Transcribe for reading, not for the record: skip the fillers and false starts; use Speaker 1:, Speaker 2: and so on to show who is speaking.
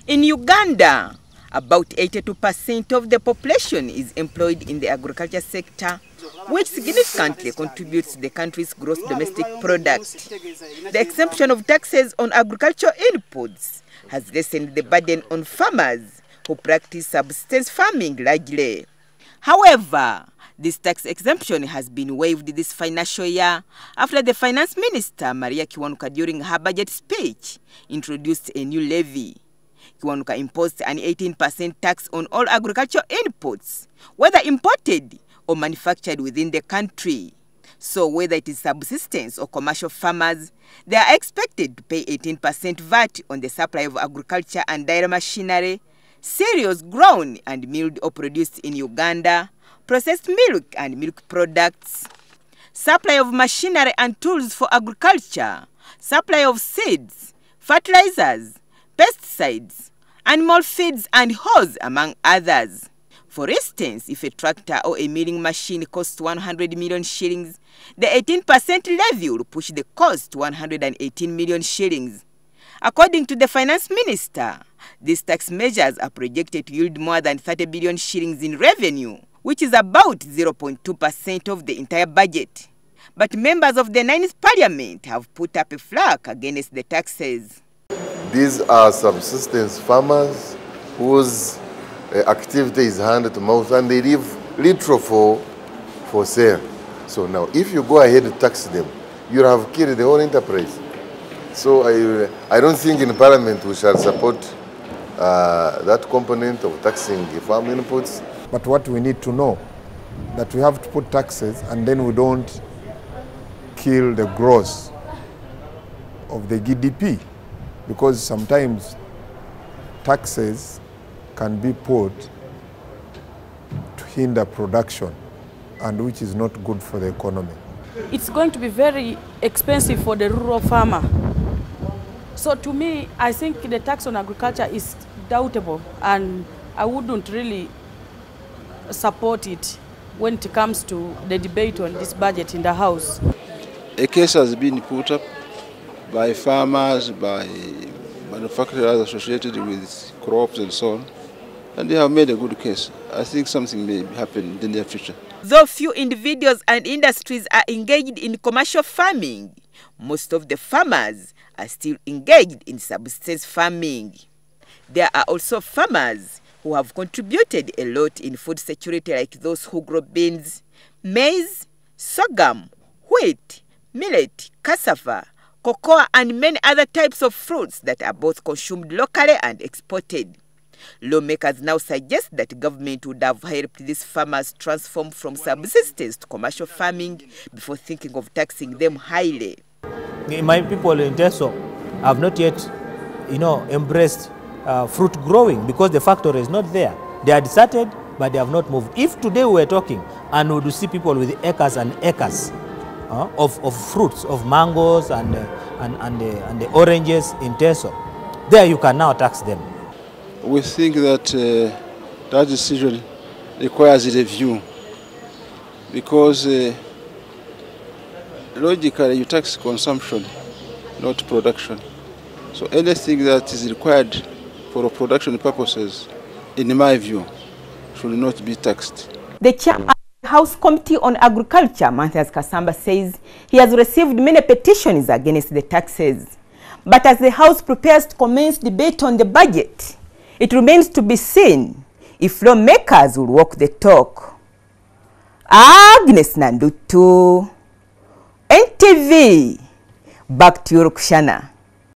Speaker 1: In Uganda, about 82% of the population is employed in the agriculture sector, which significantly contributes to the country's gross domestic product. The exemption of taxes on agricultural inputs has lessened the burden on farmers who practice subsistence farming largely. However, this tax exemption has been waived this financial year after the Finance Minister, Maria Kiwanuka, during her budget speech, introduced a new levy. Kiwanuka imposed an 18% tax on all agricultural inputs, whether imported or manufactured within the country. So whether it is subsistence or commercial farmers, they are expected to pay 18% VAT on the supply of agriculture and dairy machinery, cereals grown and milled or produced in Uganda, processed milk and milk products, supply of machinery and tools for agriculture, supply of seeds, fertilizers, pesticides, animal feeds and hose, among others. For instance, if a tractor or a milling machine costs 100 million shillings, the 18% levy will push the cost to 118 million shillings. According to the Finance Minister, these tax measures are projected to yield more than 30 billion shillings in revenue, which is about 0.2% of the entire budget. But members of the Ninth Parliament have put up a flak against the taxes.
Speaker 2: These are subsistence farmers whose activity is hand to mouth and they leave little for sale. So now, if you go ahead and tax them, you have killed the whole enterprise. So I don't think in Parliament we shall support that component of taxing farm inputs.
Speaker 3: But what we need to know, that we have to put taxes and then we don't kill the growth of the GDP, because sometimes taxes can be put to hinder production, and which is not good for the economy.
Speaker 4: It's going to be very expensive for the rural farmer. So to me, I think the tax on agriculture is doubtable, and I wouldn't really support it when it comes to the debate on this budget in the House.
Speaker 5: A case has been put up by farmers, by manufacturers associated with crops and so on, and they have made a good case. I think something may happen in the near future.
Speaker 1: Though few individuals and industries are engaged in commercial farming, most of the farmers are still engaged in subsistence farming. There are also farmers who have contributed a lot in food security, like those who grow beans, maize, sorghum, wheat, millet, cassava, cocoa, and many other types of fruits that are both consumed locally and exported. Lawmakers now suggest that government would have helped these farmers transform from subsistence to commercial farming before thinking of taxing them highly.
Speaker 6: My people in TRESS have not yet, embraced fruit growing because the factory is not there. They had started, but they have not moved. If today we were talking and we would see people with acres and acres of fruits, of mangoes and the oranges in TRESS, there you can now tax them.
Speaker 5: We think that that decision requires a review, because logically you tax consumption, not production. So anything that is required for production purposes, in my view, should not be taxed.
Speaker 1: The chairman of the House Committee on Agriculture, Mathias Kasamba, says he has received many petitions against the taxes. But as the House prepares to commence debate on the budget, it remains to be seen if lawmakers will walk the talk. Agnes Nandutu, NTV, back to you, Rukushana.